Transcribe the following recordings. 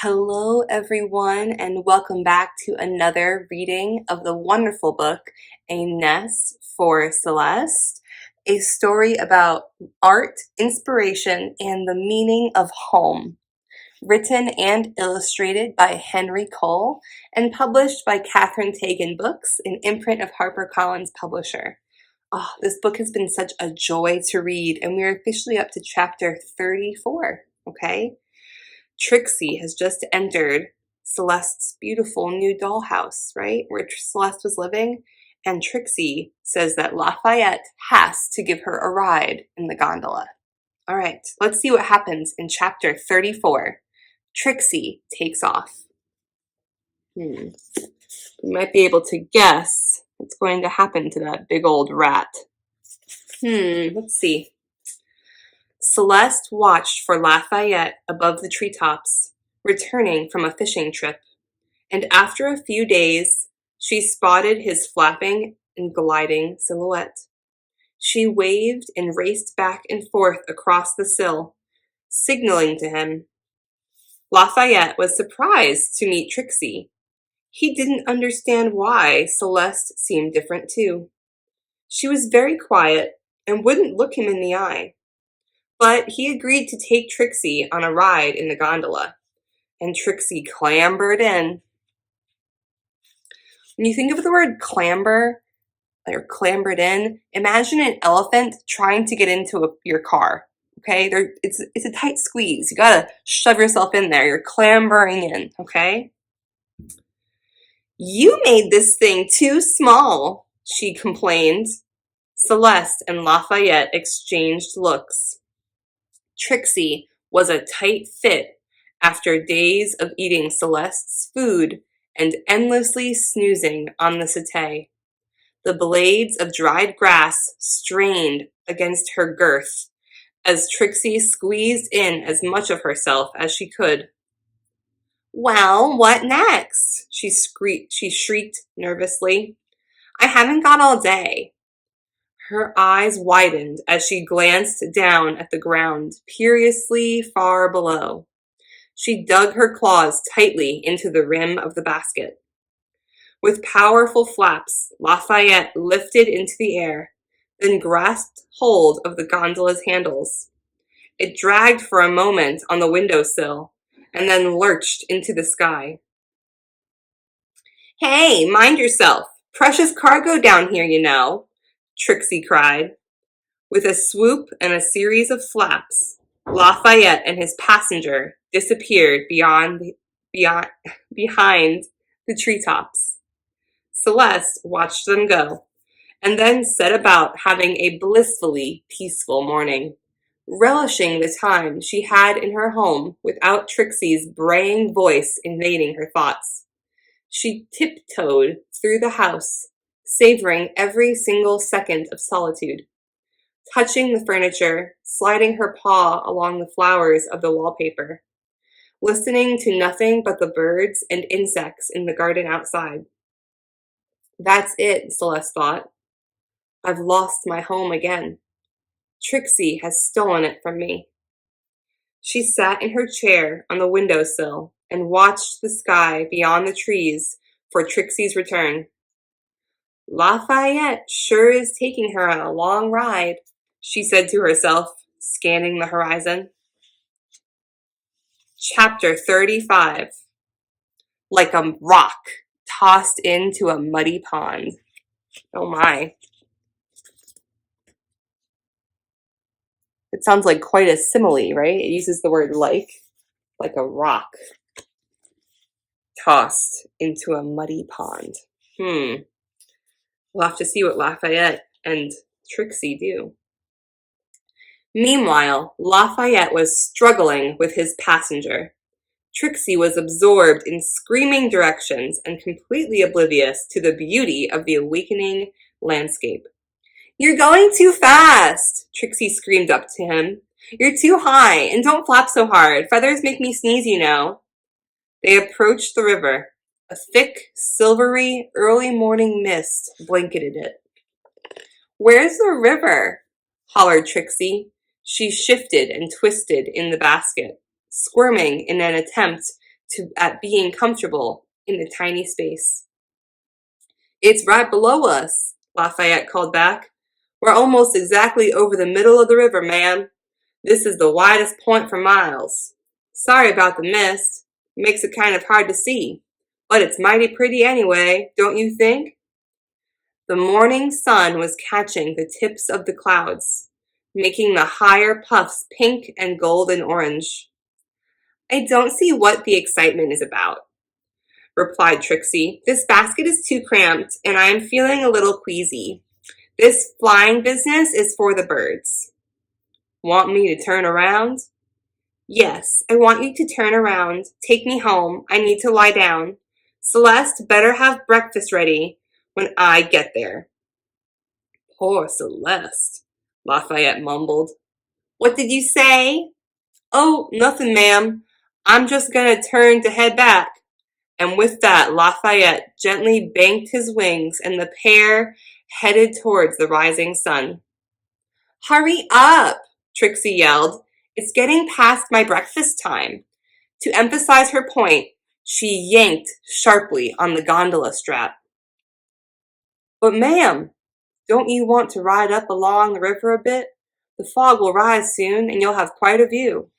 Hello, everyone, and welcome back to another reading of the wonderful book, A Nest for Celeste, a story about art, inspiration, and the meaning of home. Written and illustrated by Henry Cole and published by Catherine Tagan Books, an imprint of HarperCollins publisher. Oh, this book has been such a joy to read, and we're officially up to chapter 34, okay? Trixie has just entered Celeste's beautiful new dollhouse, right? Where Celeste was living. And Trixie says that Lafayette has to give her a ride in the gondola. All right, let's see what happens in chapter 34. Trixie takes off. You might be able to guess what's going to happen to that big old rat. Let's see. Celeste watched for Lafayette above the treetops, returning from a fishing trip, and after a few days, she spotted his flapping and gliding silhouette. She waved and raced back and forth across the sill, signaling to him. Lafayette was surprised to meet Trixie. He didn't understand why Celeste seemed different too. She was very quiet and wouldn't look him in the eye. But he agreed to take Trixie on a ride in the gondola, and Trixie clambered in. When you think of the word clamber, or clambered in, imagine an elephant trying to get into your car, okay? It's a tight squeeze. You gotta shove yourself in there. You're clambering in, okay? You made this thing too small, she complained. Celeste and Lafayette exchanged looks. Trixie was a tight fit after days of eating Celeste's food and endlessly snoozing on the settee. The blades of dried grass strained against her girth as Trixie squeezed in as much of herself as she could. Well, what next? She shrieked nervously. I haven't got all day. Her eyes widened as she glanced down at the ground, perilously far below. She dug her claws tightly into the rim of the basket. With powerful flaps, Lafayette lifted into the air, then grasped hold of the gondola's handles. It dragged for a moment on the windowsill, and then lurched into the sky. Hey, mind yourself! Precious cargo down here, you know, Trixie cried. With a swoop and a series of flaps, Lafayette and his passenger disappeared behind the treetops. Celeste watched them go, and then set about having a blissfully peaceful morning, relishing the time she had in her home without Trixie's braying voice invading her thoughts. She tiptoed through the house, savoring every single second of solitude, touching the furniture, sliding her paw along the flowers of the wallpaper, listening to nothing but the birds and insects in the garden outside. That's it, Celeste thought. I've lost my home again. Trixie has stolen it from me. She sat in her chair on the windowsill and watched the sky beyond the trees for Trixie's return. Lafayette sure is taking her on a long ride, she said to herself, scanning the horizon. Chapter 35. Like a rock tossed into a muddy pond. Oh my. It sounds like quite a simile, right? It uses the word like a rock tossed into a muddy pond. We'll have to see what Lafayette and Trixie do. Meanwhile, Lafayette was struggling with his passenger. Trixie was absorbed in screaming directions and completely oblivious to the beauty of the awakening landscape. You're going too fast, Trixie screamed up to him. You're too high, and don't flap so hard. Feathers make me sneeze, you know. They approached the river. A thick, silvery, early morning mist blanketed it. Where's the river? Hollered Trixie. She shifted and twisted in the basket, squirming in an attempt at being comfortable in the tiny space. "It's right below us," Lafayette called back. "We're almost exactly over the middle of the river, ma'am. This is the widest point for miles. Sorry about the mist. Makes it kind of hard to see. But it's mighty pretty anyway, don't you think?" The morning sun was catching the tips of the clouds, making the higher puffs pink and gold and orange. "I don't see what the excitement is about," replied Trixie. "This basket is too cramped, and I am feeling a little queasy. This flying business is for the birds." "Want me to turn around?" "Yes, I want you to turn around. Take me home. I need to lie down. Celeste better have breakfast ready when I get there." "Poor Celeste," Lafayette mumbled. "What did you say?" "Oh, nothing, ma'am. I'm just gonna turn to head back." And with that, Lafayette gently banked his wings, and the pair headed towards the rising sun. "Hurry up!" Trixie yelled. "It's getting past my breakfast time." To emphasize her point, she yanked sharply on the gondola strap. "But ma'am, don't you want to ride up along the river a bit? The fog will rise soon, and you'll have quite a view."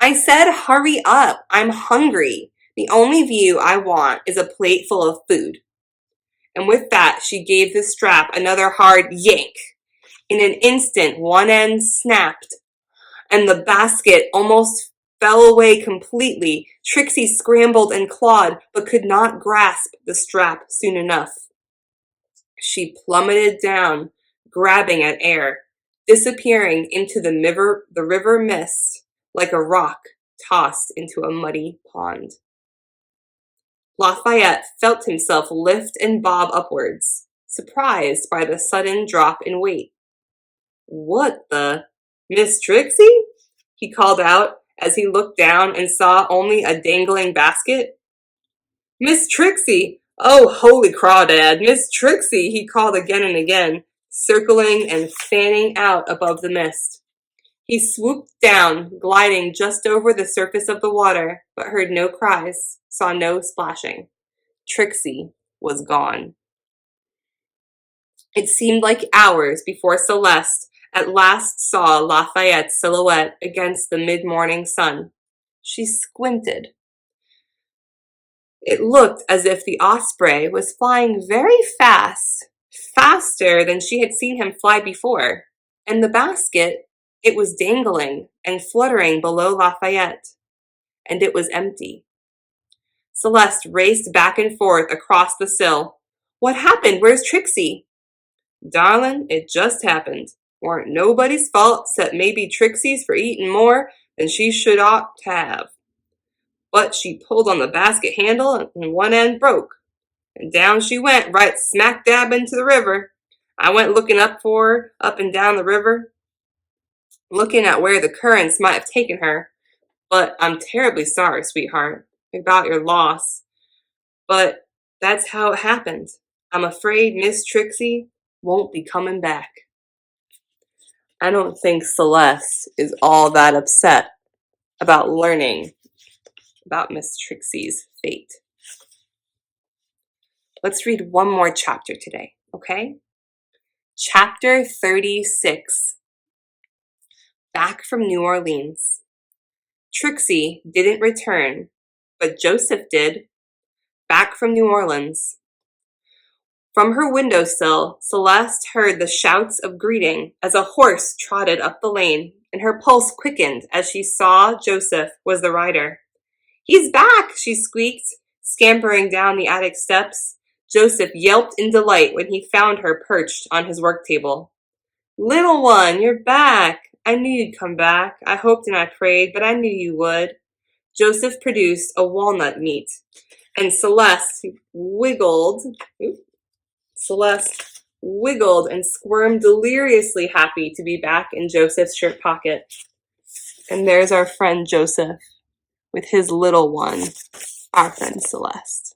"I said hurry up. I'm hungry. The only view I want is a plate full of food." And with that, she gave the strap another hard yank. In an instant, one end snapped, and the basket almost fell away completely. Trixie scrambled and clawed, but could not grasp the strap soon enough. She plummeted down, grabbing at air, disappearing into the river mist like a rock tossed into a muddy pond. Lafayette felt himself lift and bob upwards, surprised by the sudden drop in weight. "What the— Miss Trixie?" he called out as he looked down and saw only a dangling basket. "Miss Trixie! Oh, holy crawdad! Miss Trixie!" he called again and again, circling and fanning out above the mist. He swooped down, gliding just over the surface of the water, but heard no cries, saw no splashing. Trixie was gone. It seemed like hours before Celeste at last saw Lafayette's silhouette against the mid-morning sun. She squinted. It looked as if the osprey was flying very fast, faster than she had seen him fly before, and the basket, it was dangling and fluttering below Lafayette, and it was empty. Celeste raced back and forth across the sill. "What happened? Where's Trixie?" "Darlin', it just happened. Warn't nobody's fault 'cept maybe Trixie's for eatin' more than she should ought to have. But she pulled on the basket handle and one end broke, and down she went right smack dab into the river. I went looking up for her, up and down the river, looking at where the currents might have taken her. But I'm terribly sorry, sweetheart, about your loss. But that's how it happened. I'm afraid Miss Trixie won't be coming back." I don't think Celeste is all that upset about learning about Miss Trixie's fate. Let's read one more chapter today, okay? Chapter 36, Back from New Orleans. Trixie didn't return, but Joseph did, back from New Orleans. From her windowsill, Celeste heard the shouts of greeting as a horse trotted up the lane, and her pulse quickened as she saw Joseph was the rider. "He's back!" she squeaked, scampering down the attic steps. Joseph yelped in delight when he found her perched on his work table. "Little one, you're back! I knew you'd come back. I hoped and I prayed, but I knew you would." Joseph produced a walnut meat, and Celeste wiggled and squirmed, deliriously happy to be back in Joseph's shirt pocket. And there's our friend Joseph with his little one, our friend Celeste.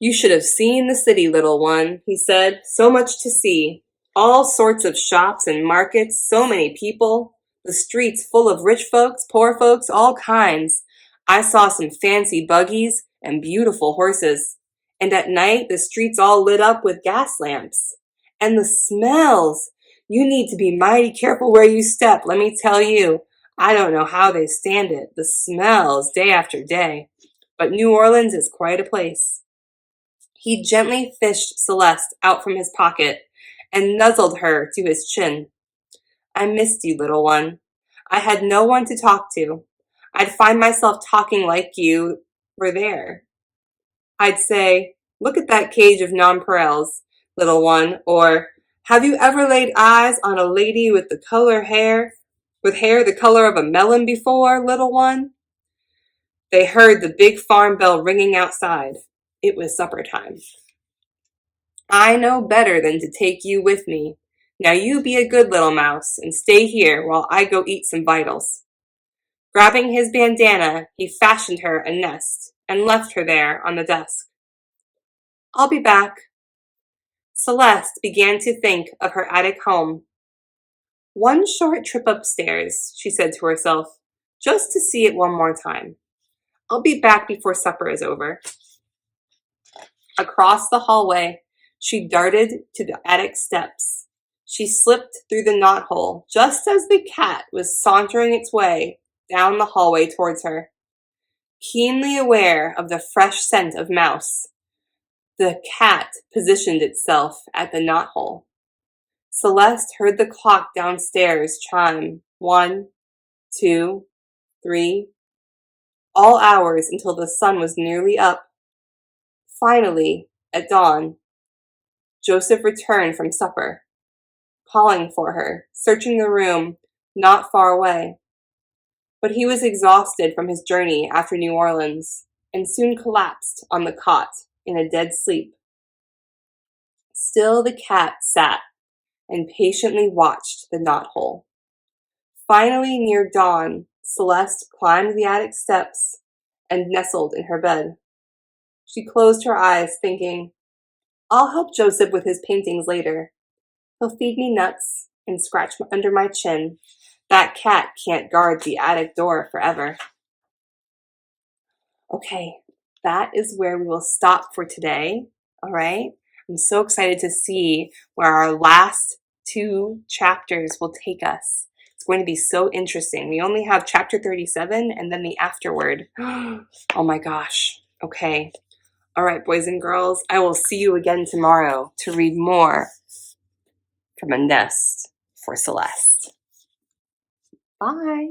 "You should have seen the city, little one," he said. "So much to see. All sorts of shops and markets, so many people. The streets full of rich folks, poor folks, all kinds. I saw some fancy buggies and beautiful horses. And at night, the streets all lit up with gas lamps. And the smells! You need to be mighty careful where you step, let me tell you. I don't know how they stand it, the smells, day after day. But New Orleans is quite a place. He gently fished Celeste out from his pocket and nuzzled her to his chin. I missed you, little one. I had no one to talk to. I'd find myself talking like you were there. I'd say, look at that cage of nonpareils, little one, or have you ever laid eyes on a lady with hair the color of a melon before, little one? They heard the big farm bell ringing outside. It was supper time. I know better than to take you with me. Now you be a good little mouse and stay here while I go eat some vitals. Grabbing his bandana, he fashioned her a nest and left her there on the desk. I'll be back. Celeste began to think of her attic home. One short trip upstairs, she said to herself, just to see it one more time. I'll be back before supper is over. Across the hallway, she darted to the attic steps. She slipped through the knothole just as the cat was sauntering its way down the hallway towards her. Keenly aware of the fresh scent of mouse, the cat positioned itself at the knothole. Celeste heard the clock downstairs chime 1, 2, 3, all hours until the sun was nearly up. Finally, at dawn, Joseph returned from supper, calling for her, searching the room not far away. But he was exhausted from his journey after New Orleans and soon collapsed on the cot in a dead sleep. Still the cat sat and patiently watched the knothole. Finally, near dawn, Celeste climbed the attic steps and nestled in her bed. She closed her eyes, thinking, I'll help Joseph with his paintings later. He'll feed me nuts and scratch under my chin. That cat can't guard the attic door forever. Okay, that is where we will stop for today. All right. I'm so excited to see where our last 2 chapters will take us. It's going to be so interesting. We only have chapter 37 and then the afterword. Oh my gosh. Okay. All right, boys and girls, I will see you again tomorrow to read more from A Nest for Celeste. Bye.